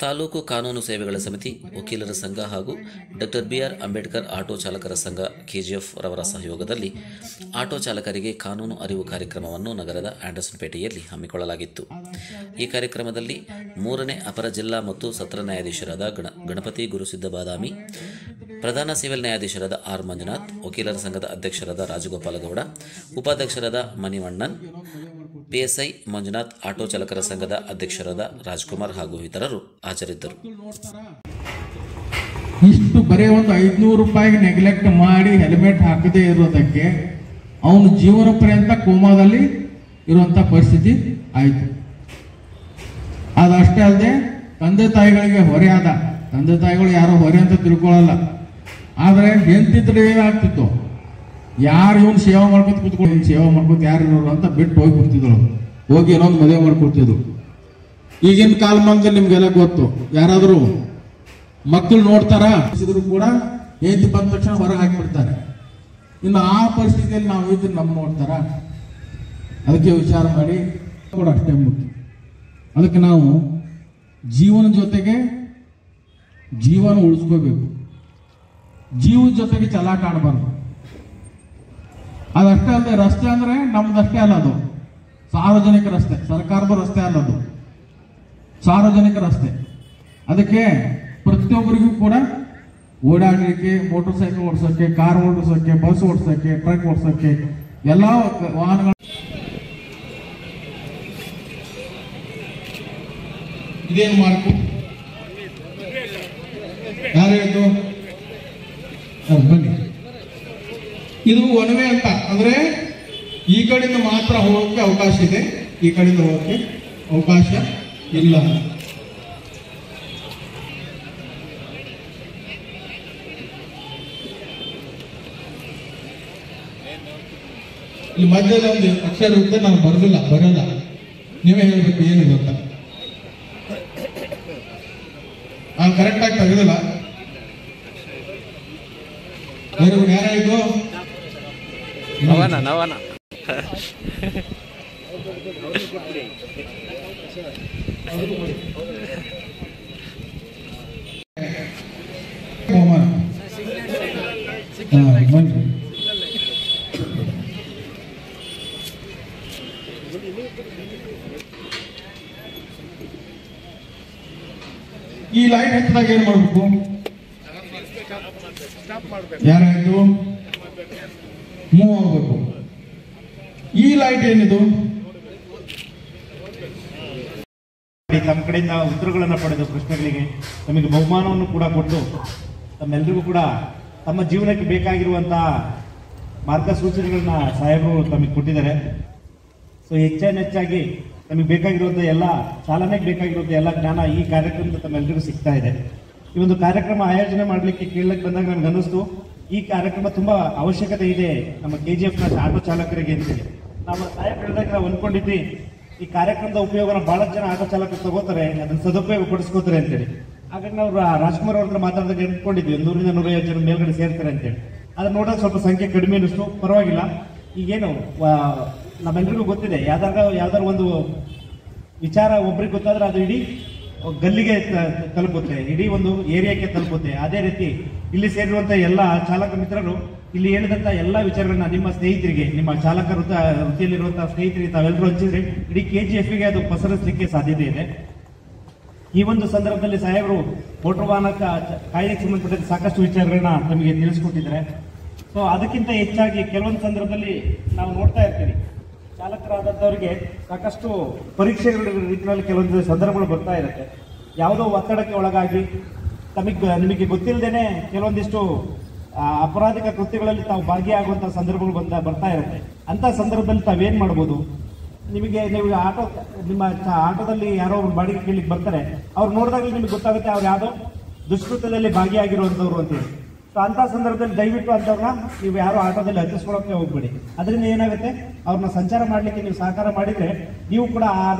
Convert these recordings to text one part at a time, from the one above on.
ತಾಲೂಕು ಕಾನೂನು ಸೇವೆಗಳ ಸಮಿತಿ, ವಕೀಲರ ಸಂಘ ಹಾಗೂ ಡಾಕ್ಟರ್ ಬಿಆರ್ ಅಂಬೇಡ್ಕರ್ ಆಟೋ ಚಾಲಕರ ಸಂಘ ಕೆಜಿಎಫ್ ರವರ ಸಹಯೋಗದಲ್ಲಿ ಆಟೋ ಚಾಲಕರಿಗೆ ಕಾನೂನು ಅರಿವು ಕಾರ್ಯಕ್ರಮವನ್ನು ನಗರದ ಆಂಡರ್ಸನ್ಪೇಟೆಯಲ್ಲಿ ಹಮ್ಮಿಕೊಳ್ಳಲಾಗಿತ್ತು. ಈ ಕಾರ್ಯಕ್ರಮದಲ್ಲಿ 3ನೇ ಅಪರ ಜಿಲ್ಲಾ ಮತ್ತು ಸತ್ರ ನ್ಯಾಯಾಧೀಶರಾದ ಗಣಪತಿ ಗುರುಸಿದ್ದ ಬಾದಾಮಿ, ಪ್ರಧಾನ ಸಿವಿಲ್ ನ್ಯಾಯಾಧೀಶರಾದ ಆರ್ ಮಂಜುನಾಥ್, ವಕೀಲರ ಸಂಘದ ಅಧ್ಯಕ್ಷರಾದ ರಾಜಗೋಪಾಲಗೌಡ, ಉಪಾಧ್ಯಕ್ಷರಾದ ಮಣಿವಣ್ಣನ್, ಪಿಎಸ್ಐ ಮಂಜುನಾಥ್, ಆಟೋ ಚಾಲಕರ ಸಂಘದ ಅಧ್ಯಕ್ಷರಾದ ರಾಜ್ಕುಮಾರ್ ಹಾಗೂ ಇತರರು ಹಾಜರಿದ್ದರು. ಇಷ್ಟು ಬರೀ ಒಂದು 500 ರೂಪಾಯಿಗೆ ನೆಗ್ಲೆಕ್ಟ್ ಮಾಡಿ ಹೆಲ್ಮೆಟ್ ಹಾಕದೇ ಇರೋದಕ್ಕೆ ಅವನು ಜೀವನ ಪರ್ಯಂತ ಕೋಮಾದಲ್ಲಿ ಇರುವಂತ ಪರಿಸ್ಥಿತಿ ಆಯಿತು. ಅದಷ್ಟೇ ಅಲ್ಲದೆ ತಂದೆ ತಾಯಿಗಳಿಗೆ ಹೊರೆ ಆದ. ತಂದೆ ತಾಯಿಗಳು ಯಾರೋ ಹೊರೆ ಅಂತ ತಿಳ್ಕೊಳ್ಳಲ್ಲ, ಆದ್ರೆ ಎಂತಿದ್ರೆ ಆಗ್ತಿತ್ತು, ಯಾರು ಇವನು ಸೇವಾ ಮಾಡ್ಕೊತ ಕೂತ್ಕೊಂಡು ಸೇವಾ ಮಾಡ್ಕೊತ ಯಾರು ಇರೋರು ಅಂತ ಬಿಟ್ಟು ಹೋಗಿ ಬಿಡ್ತಿದ್ರು, ಹೋಗಿ ಏನೊಂದು ಮದುವೆ ಮಾಡ್ಕೊಡ್ತಿದ್ರು. ಈಗಿನ ಕಾಲಮಾನದಲ್ಲಿ ನಿಮ್ಗೆಲ್ಲ ಗೊತ್ತು, ಯಾರಾದರೂ ಮಕ್ಕಳು ನೋಡ್ತಾರ ಕೂಡ ಹೆಂಡತಿ ಬಂದ ತಕ್ಷಣ ಹೊರಗೆ ಹಾಕಿಬಿಡ್ತಾರೆ. ಇನ್ನು ಆ ಪರಿಸ್ಥಿತಿಯಲ್ಲಿ ನಾವು ಇದ್ರೆ ನಮ್ಮ ನೋಡ್ತಾರ? ಅದಕ್ಕೆ ವಿಚಾರ ಮಾಡಿ ಕೂಡ ಅಷ್ಟೇ ಮುಖ್ಯ. ಅದಕ್ಕೆ ನಾವು ಜೀವನ ಜೊತೆಗೆ ಜೀವನ ಉಳಿಸ್ಕೋಬೇಕು, ಜೀವನ ಜೊತೆಗೆ ಚಲಾಟ ಆಡಬಾರ್ದು. ಅದಷ್ಟೇ ಅಲ್ಲದೆ ರಸ್ತೆ ಅಂದ್ರೆ ನಮ್ದಷ್ಟೇ ಅಲ್ಲ, ಅದು ಸಾರ್ವಜನಿಕ ರಸ್ತೆ, ಸರ್ಕಾರದ ರಸ್ತೆ ಅಲ್ಲ, ಅದು ಸಾರ್ವಜನಿಕ ರಸ್ತೆ. ಅದಕ್ಕೆ ಪ್ರತಿಯೊಬ್ಬರಿಗೂ ಕೂಡ ಓಡಾಡಲಿಕ್ಕೆ, ಮೋಟರ್ ಸೈಕಲ್ ಓಡಿಸೋಕೆ, ಕಾರ್ ಓಡಿಸೋಕೆ, ಬಸ್ ಓಡಿಸೋಕೆ, ಟ್ರಕ್ ಓಡಿಸೋಕೆ ಎಲ್ಲ ವಾಹನಗಳು. ಇದೇನು ಮಾರ್ಕು ಯಾರು ಹೇಳಿದ್ದು? ಬನ್ನಿ, ಇದು ಒಣವೆ ಅಂತ ಅಂದ್ರೆ ಈ ಕಡೆಯಿಂದ ಮಾತ್ರ ಹೋಗಕ್ಕೆ ಅವಕಾಶ ಇದೆ, ಈ ಕಡೆಯಿಂದ ಹೋಗಕ್ಕೆ ಅವಕಾಶ ಇಲ್ಲ. ಈ ಮಧ್ಯದ ಒಂದು ಅಕ್ಷರ ಇರುತ್ತೆ, ನಾನು ಬರಲ್ಲ, ನೀವೇ ಹೇಳ್ಬೇಕು ಏನಿದೆ ಅಂತ. ನಾನು ಕರೆಕ್ಟ್ ಆಗಿ ತೆಗೆದಿಲ್ಲ. ಯಾರಾಯ್ತು? ನವನ ಈ ಲೈಟ್ ಹತ್ತಿದಾಗ ಏನ್ ಮಾಡ್ಬೇಕು? ಯಾರಾಯ್ತು? ಮೂವ್ ಆಗಬೇಕು. ಈ ಲೈಟ್ ಏನಿದು? ತಮ್ಮ ಕಡೆಯಿಂದ ಉತ್ತರಗಳನ್ನು ಪಡೆದು ಪ್ರಶ್ನೆಗಳಿಗೆ ತಮಗೆ ಬಹುಮಾನವನ್ನು ಕೂಡ ಕೊಟ್ಟು ತಮ್ಮೆಲ್ಲರಿಗೂ ಕೂಡ ತಮ್ಮ ಜೀವನಕ್ಕೆ ಬೇಕಾಗಿರುವಂತಹ ಮಾರ್ಗಸೂಚನೆಗಳನ್ನ ಸಾಹೇಬರು ತಮಗೆ ಕೊಟ್ಟಿದ್ದಾರೆ. ಸೊ ಹೆಚ್ಚಾಗಿ ತಮಗೆ ಬೇಕಾಗಿರುವಂಥ ಎಲ್ಲ ಚಾಲನೆಗೆ ಬೇಕಾಗಿರುವಂಥ ಎಲ್ಲ ಜ್ಞಾನ ಈ ಕಾರ್ಯಕ್ರಮದಿಂದ ತಮ್ಮೆಲ್ಲರಿಗೂ ಸಿಗ್ತಾ ಇದೆ. ಈ ಒಂದು ಕಾರ್ಯಕ್ರಮ ಆಯೋಜನೆ ಮಾಡಲಿಕ್ಕೆ ಕೇಳಕ್ಕೆ ಬಂದಾಗ ನನಗೆ ಅನ್ನಿಸ್ತು, ಈ ಕಾರ್ಯಕ್ರಮ ತುಂಬಾ ಅವಶ್ಯಕತೆ ಇದೆ ನಮ್ಮ KGF ನ ಆಟೋ ಚಾಲಕರಿಗೆ ಅಂತೇಳಿ. ನಾವು ಸಾಹೇಬ್ ಹೇಳಿದಾಗ ನಾವು ಅನ್ಕೊಂಡಿದ್ವಿ ಈ ಕಾರ್ಯಕ್ರಮದ ಉಪಯೋಗನ ಬಹಳಷ್ಟು ಜನ ಆಟೋ ಚಾಲಕರು ತಗೋತಾರೆ, ಅದನ್ನ ಸದುಪಯೋಗ ಪಡಿಸ್ಕೋತಾರೆ ಅಂತೇಳಿ. ಹಾಗಾಗಿ ನಾವು ರಾಜ್ಕುಮಾರ್ ಅವ್ರ ಹತ್ರ ಮಾತಾಡಿದಾಗ ಅನ್ಕೊಂಡಿದ್ವಿ 100ರಿಂದ 150 ಜನ ಮೇಲ್ಗಡೆ ಸೇರ್ತಾರೆ ಅಂತೇಳಿ. ಅದನ್ನ ನೋಡೋಕೆ ಸ್ವಲ್ಪ ಸಂಖ್ಯೆ ಕಡಿಮೆ ಅನ್ನಿಸ್ತು, ಪರವಾಗಿಲ್ಲ. ಈಗೇನು ನಮ್ಮೆಲ್ಲರಿಗೂ ಗೊತ್ತಿದೆ, ಯಾವ್ದಾದ್ರು ಒಂದು ವಿಚಾರ ಒಬ್ರಿಗೆ ಗೊತ್ತಾದ್ರೆ ಅದು ಇಡೀ ಗಲ್ಲಿಗೆ ತಲುಪುತ್ತೆ, ಇಡೀ ಒಂದು ಏರಿಯಾಕ್ಕೆ ತಲುಪುತ್ತೆ. ಅದೇ ರೀತಿ ಇಲ್ಲಿ ಸೇರಿರುವಂತಹ ಎಲ್ಲ ಚಾಲಕ ಮಿತ್ರರು ಇಲ್ಲಿ ಹೇಳಿದಂತ ಎಲ್ಲ ವಿಚಾರಗಳನ್ನ ನಿಮ್ಮ ಸ್ನೇಹಿತರಿಗೆ, ನಿಮ್ಮ ಚಾಲಕ ವೃತ್ತಿಯಲ್ಲಿರುವಂತಹ ಸ್ನೇಹಿತರಿಗೆ ತಾವೆಲ್ಲರೂ ಹಂಚಿದ್ರೆ ಇಡೀ KGF-ಗೆ ಅದು ಪಸರಿಸಲಿಕ್ಕೆ ಸಾಧ್ಯತೆ ಇದೆ. ಈ ಒಂದು ಸಂದರ್ಭದಲ್ಲಿ ಸಾಹೇಬರು ಮೋಟರ್ ವಾಹನ ಕಾಯ್ದೆಗೆ ಸಂಬಂಧಪಟ್ಟ ಸಾಕಷ್ಟು ವಿಚಾರಗಳನ್ನ ತಮಗೆ ತಿಳಿಸ್ಕೊಟ್ಟಿದ್ದಾರೆ. ಸೊ ಅದಕ್ಕಿಂತ ಹೆಚ್ಚಾಗಿ ಕೆಲವೊಂದು ಸಂದರ್ಭದಲ್ಲಿ ನಾವು ನೋಡ್ತಾ ಇರ್ತೀವಿ, ಚಾಲಕರಾದವರಿಗೆ ಸಾಕಷ್ಟು ಪರೀಕ್ಷೆಗಳ ರೀತಿಯಲ್ಲಿ ಕೆಲವೊಂದು ಸಂದರ್ಭಗಳು ಬರ್ತಾ ಇರುತ್ತೆ. ಯಾವುದೋ ಒತ್ತಡಕ್ಕೆ ಒಳಗಾಗಿ ನಿಮಗೆ ಗೊತ್ತಿಲ್ಲದೇನೆ ಕೆಲವೊಂದಿಷ್ಟು ಅಪರಾಧಿಕ ಕೃತ್ಯಗಳಲ್ಲಿ ತಾವು ಭಾಗಿಯಾಗುವಂತಹ ಸಂದರ್ಭಗಳು ಬರ್ತಾ ಇರುತ್ತೆ. ಅಂತ ಸಂದರ್ಭದಲ್ಲಿ ತಾವೇನ್ ಮಾಡ್ಬೋದು? ನೀವು ನಿಮ್ಮ ಆಟೋದಲ್ಲಿ ಯಾರೋ ಒಬ್ರು ಬಾಡಿಗೆ ಕೇಳಿಕ್ ಬರ್ತಾರೆ, ಅವ್ರು ನೋಡಿದಾಗಲೇ ನಿಮ್ಗೆ ಗೊತ್ತಾಗುತ್ತೆ ಅವ್ರು ಯಾವುದೋ ದುಷ್ಕೃತ್ಯದಲ್ಲಿ ಭಾಗಿಯಾಗಿರುವಂತವ್ರು ಅಂತೇಳಿ. ಸೊ ಅಂತ ಸಂದರ್ಭದಲ್ಲಿ ದಯವಿಟ್ಟು ಅಂತವ್ರನ್ನ ನೀವು ಯಾರು ಆಟೋದಲ್ಲಿ ಹತ್ತಿಸ್ಕೊಳ್ಳೋಕೆ ಹೋಗ್ಬೇಡಿ. ಅದರಿಂದ ಏನಾಗುತ್ತೆ, ಅವ್ರನ್ನ ಸಂಚಾರ ಮಾಡ್ಲಿಕ್ಕೆ ನೀವು ಸಹಕಾರ ಮಾಡಿದ್ರೆ ನೀವು ಕೂಡ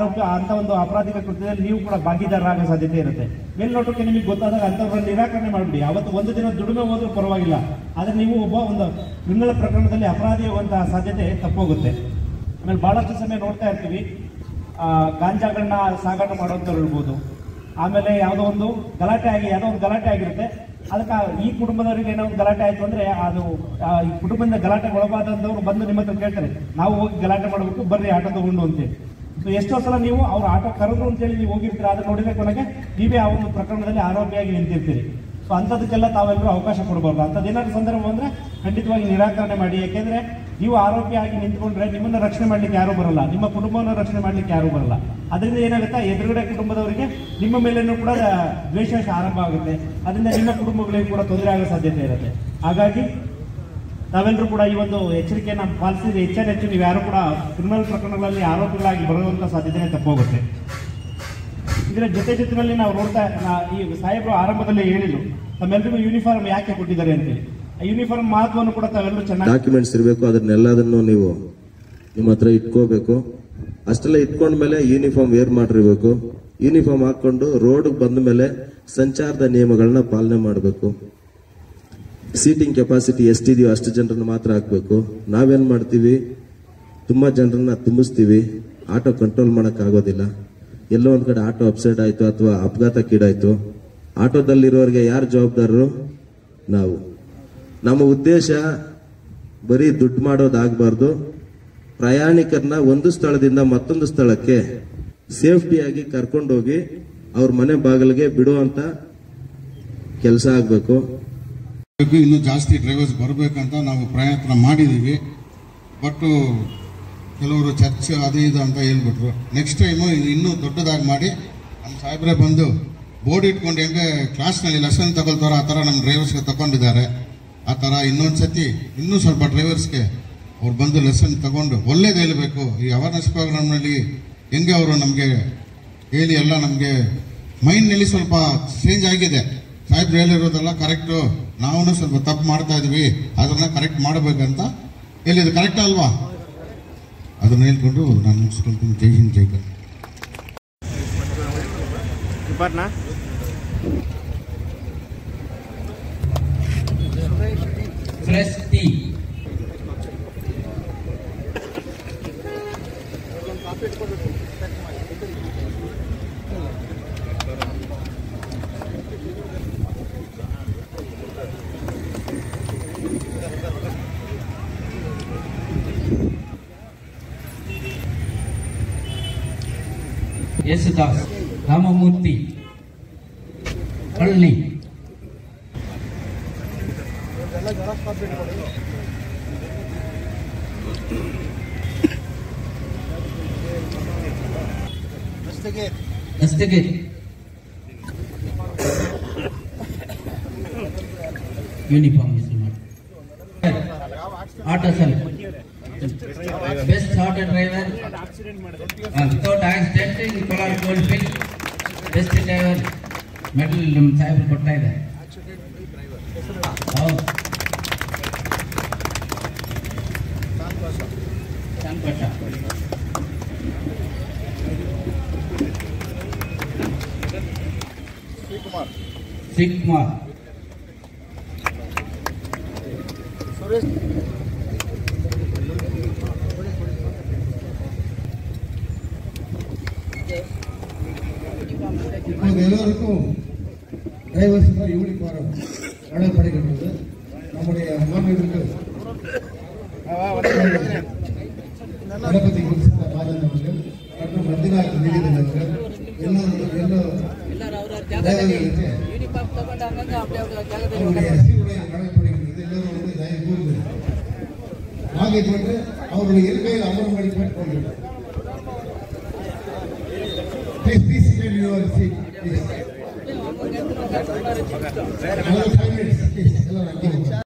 ಅಂತ ಒಂದು ಅಪರಾಧಿಕ ಕೃತ್ಯದಲ್ಲಿ ನೀವು ಕೂಡ ಭಾಗಿದಾರರಾಗೋ ಸಾಧ್ಯತೆ ಇರುತ್ತೆ. ಮೇಲ್ನೋಟಕ್ಕೆ ನಿಮಗೆ ಗೊತ್ತಾದಾಗ ಅಂತವ್ರನ್ನ ನಿರಾಕರಣೆ ಮಾಡ್ಬಿಡಿ. ಅವತ್ತು ಒಂದು ದಿನ ದುಡಿಮೆ ಹೋದ್ರೂ ಪರವಾಗಿಲ್ಲ, ಆದ್ರೆ ನೀವು ಒಂದು ಕ್ರಿಮಿನಲ್ ಪ್ರಕರಣದಲ್ಲಿ ಅಪರಾಧಿ ಆಗುವಂತಹ ಸಾಧ್ಯತೆ ತಪ್ಪೋಗುತ್ತೆ. ಆಮೇಲೆ ಬಹಳಷ್ಟು ಸಮಯ ನೋಡ್ತಾ ಇರ್ತೀವಿ, ಗಾಂಜಾಗಳನ್ನ ಸಾಗಾಟ ಮಾಡುವಂಥವ್ರು ಇರ್ಬೋದು, ಆಮೇಲೆ ಯಾವುದೋ ಒಂದು ಗಲಾಟೆ ಆಗಿರುತ್ತೆ. ಅದಕ್ಕೆ ಈ ಕುಟುಂಬದವರಿಗೆ ಏನೋ ಒಂದು ಗಲಾಟೆ ಆಯ್ತು ಅಂದ್ರೆ ಅದು ಈ ಕುಟುಂಬದಿಂದ ಗಲಾಟೆಗೆ ಒಳಗಾದಂಥವ್ರು ಬಂದು ನಿಮ್ಮ ಹತ್ರ ಕೇಳ್ತಾರೆ, ನಾವು ಹೋಗಿ ಗಲಾಟೆ ಮಾಡಬೇಕು, ಬರ್ರಿ ಆಟೋ ತಗೊಂಡು ಅಂತೇಳಿ. ಸೊ ಎಷ್ಟೋ ಸಲ ನೀವು ಅವ್ರ ಆಟೋ ಕರೆದ್ರು ಅಂತೇಳಿ ನೀವು ಹೋಗಿರ್ತೀರ, ಅದನ್ನ ನೋಡಿದ್ರೆ ಕೊನೆಗೆ ನೀವೇ ಆ ಒಂದು ಪ್ರಕರಣದಲ್ಲಿ ಆರೋಪಿಯಾಗಿ ನಿಂತಿರ್ತೀರಿ. ಸೊ ಅಂಥದಕ್ಕೆಲ್ಲ ತಾವೆಲ್ಲರೂ ಅವಕಾಶ ಕೊಡಬಾರ್ದು. ಅಂಥದ್ದೇನಾದ್ರು ಸಂದರ್ಭ ಬಂದ್ರೆ ಖಂಡಿತವಾಗಿ ನಿರಾಕರಣೆ ಮಾಡಿ. ಯಾಕೆಂದ್ರೆ ನೀವು ಆರೋಪಿಯಾಗಿ ನಿಂತ್ಕೊಂಡ್ರೆ ನಿಮ್ಮನ್ನ ರಕ್ಷಣೆ ಮಾಡ್ಲಿಕ್ಕೆ ಯಾರು ಬರಲ್ಲ, ನಿಮ್ಮ ಕುಟುಂಬವನ್ನು ರಕ್ಷಣೆ ಮಾಡ್ಲಿಕ್ಕೆ ಯಾರು ಬರಲ್ಲ. ಅದರಿಂದ ಏನಾಗುತ್ತೆ, ಎದುರುಗಡೆ ಕುಟುಂಬದವರಿಗೆ ನಿಮ್ಮ ಮೇಲೇನೂ ಕೂಡ ದ್ವೇಷ ಆರಂಭ ಆಗುತ್ತೆ. ಅದರಿಂದ ನಿಮ್ಮ ಕುಟುಂಬಗಳಿಗೆ ಕೂಡ ತೊಂದರೆ ಆಗೋ ಸಾಧ್ಯತೆ ಇರುತ್ತೆ. ಹಾಗಾಗಿ ನಾವೆಲ್ಲರೂ ಕೂಡ ಈ ಒಂದು ಎಚ್ಚರಿಕೆಯನ್ನು ಪಾಲಿಸಿದ್ರೆ ಹೆಚ್ಚು ನೀವು ಯಾರು ಕೂಡ ಕ್ರಿಮಿನಲ್ ಪ್ರಕರಣಗಳಲ್ಲಿ ಆರೋಪಿಗಳಾಗಿ ಬರುವಂತ ಸಾಧ್ಯತೆ ತಪ್ಪೋಗುತ್ತೆ. ಇದರ ಜೊತೆನಲ್ಲಿ ನಾವು ಈ ಸಾಹೇಬರು ಆರಂಭದಲ್ಲಿ ಹೇಳಿದ್ರು ತಮ್ಮೆಲ್ಲರಿಗೂ ಯೂನಿಫಾರ್ಮ್ ಯಾಕೆ ಕೊಟ್ಟಿದ್ದಾರೆ ಅಂತೇಳಿ. ಆ ಯೂನಿಫಾರ್ಮ್ ಮಹತ್ವವನ್ನು ಕೂಡ ತಾವೆಲ್ಲರೂ ಚೆನ್ನಾಗಿ ಡಾಕ್ಯುಮೆಂಟ್ಸ್ ಇರಬೇಕು, ಅದನ್ನೆಲ್ಲದನ್ನು ನೀವು ನಿಮ್ಮ ಹತ್ರ ಇಟ್ಕೋಬೇಕು. ಅಷ್ಟೆಲ್ಲ ಇಟ್ಕೊಂಡ್ಮೇಲೆ ಯೂನಿಫಾರ್ಮ್ ವೇರ್ ಮಾಡಿರ್ಬೇಕು. ಯೂನಿಫಾರ್ಮ್ ಹಾಕೊಂಡು ರೋಡ್ ಬಂದ ಮೇಲೆ ಸಂಚಾರದ ನಿಯಮಗಳನ್ನ ಪಾಲನೆ ಮಾಡಬೇಕು. ಸೀಟಿಂಗ್ ಕೆಪಾಸಿಟಿ ಎಷ್ಟಿದೆಯೋ ಅಷ್ಟು ಜನರನ್ನ ಮಾತ್ರ ಹಾಕ್ಬೇಕು. ನಾವೇನ್ ಮಾಡ್ತೀವಿ, ತುಂಬಾ ಜನರನ್ನ ತುಂಬಿಸ್ತೀವಿ, ಆಟೋ ಕಂಟ್ರೋಲ್ ಮಾಡಕ್ ಆಗೋದಿಲ್ಲ. ಎಲ್ಲೋ ಒಂದ್ ಕಡೆ ಆಟೋ ಅಪ್ಸೆಟ್ ಆಯ್ತು ಅಥವಾ ಅಪಘಾತಕ್ಕೀಡಾಯ್ತು, ಆಟೋದಲ್ಲಿರೋರಿಗೆ ಯಾರು ಜವಾಬ್ದಾರರು? ನಾವು. ನಮ್ಮ ಉದ್ದೇಶ ಬರೀ ದುಡ್ಡು ಮಾಡೋದಾಗಬಾರ್ದು. ಪ್ರಯಾಣಿಕರನ್ನ ಒಂದು ಸ್ಥಳದಿಂದ ಮತ್ತೊಂದು ಸ್ಥಳಕ್ಕೆ ಸೇಫ್ಟಿಯಾಗಿ ಕರ್ಕೊಂಡೋಗಿ ಅವ್ರ ಮನೆ ಬಾಗಿಲಿಗೆ ಬಿಡುವಂತ ಕೆಲಸ ಆಗಬೇಕು. ಇನ್ನೂ ಜಾಸ್ತಿ ಡ್ರೈವರ್ಸ್ ಬರಬೇಕಂತ ನಾವು ಪ್ರಯತ್ನ ಮಾಡಿದ್ದೀವಿ. ಬಟ್ ಕೆಲವರು ಚರ್ಚ್ ಅದು ಇದು ಅಂತ ಹೇಳ್ಬಿಟ್ರು. ನೆಕ್ಸ್ಟ್ ಟೈಮು ಇನ್ನೂ ದೊಡ್ಡದಾಗಿ ಮಾಡಿ ನಮ್ಮ ಸಾಹೇಬ್ರೆ ಬಂದು ಬೋರ್ಡ್ ಇಟ್ಕೊಂಡು ಹೆಂಗೆ ಕ್ಲಾಸ್ನಲ್ಲಿ ಲೆಸನ್ ತಗೊಳ್ತಾರೋ ಆ ಥರ ನಮ್ಮ ಡ್ರೈವರ್ಸ್ಗೆ ತಗೊಂಡಿದ್ದಾರೆ. ಆ ಥರ ಇನ್ನೊಂದ್ಸತಿ ಇನ್ನೂ ಸ್ವಲ್ಪ ಡ್ರೈವರ್ಸ್ಗೆ ಅವ್ರು ಬಂದು ಲೆಸನ್ ತಗೊಂಡು ಒಳ್ಳೇದು ಹೇಳಬೇಕು. ಈ ಅವೇರ್ನೆಸ್ ಪ್ರೋಗ್ರಾಮ್ನಲ್ಲಿ ಹೆಂಗೆ ಅವರು ನಮಗೆ ಹೇಳಿ ಎಲ್ಲ ನಮಗೆ ಮೈಂಡ್ನಲ್ಲಿ ಸ್ವಲ್ಪ ಚೇಂಜ್ ಆಗಿದೆ. ಸಾಹೇಬ್ರು ಹೇಳಿರೋದೆಲ್ಲ ಕರೆಕ್ಟು, ನಾವು ಸ್ವಲ್ಪ ತಪ್ಪು ಮಾಡ್ತಾ ಇದೀವಿ, ಅದನ್ನ ಕರೆಕ್ಟ್ ಮಾಡಬೇಕಂತ ಹೇಳಿದ್ರು. ಕರೆಕ್ಟ್ ಅಲ್ವಾ? ಅದನ್ನ ಹೇಳ್ಕೊಂಡು ನಾನು ಮುಗಿಸ್ಕೊಳ್ತೀನಿ. ಜೈ ಹಿಂದ್ ಜೈ ಕರ್ನಾಟಕ. ಫ್ರೆಶ್ ಟೀ ಯೇಸುದಾಸ್ ರಾಮಮೂರ್ತಿ ಕಳ್ಳಿ ದಸ್ತಗೀರ್ ಯೂನಿಫಾರ್ಮ್ ಆಟೋ ಸಲ್ best auto driver without accident ಇನ್ Kolar gold field best driver medal ನಮ್ಮ ಸಾಹೇಬರು ಕೊಡ್ತಾ ಇದ್ದಾರೆ. ಹೌದು, ಚಾನ್ಪಟ್ಟ ಶಿವಕುಮಾರ್ எல்லாருக்கும் டைவர்ஸ் யூனிஃபார்ம் வழங்கப்படுகின்றது. நம்முடைய மாநிலத்திற்கு கணபதி மாதன் அவர்கள் மற்றும் மத்தியநாத் நீதிபதி அவர்கள் அவருடைய சீருடை வழங்கப்படுகின்றது. எல்லோரும் தயவு கூர்ந்து ஆகிய கொண்டு அவருடைய இருக்கையில் அமரும்படி கேட்டுக்கொள்கிறேன். Please sit in your seat. Please. 5 minutes. Please.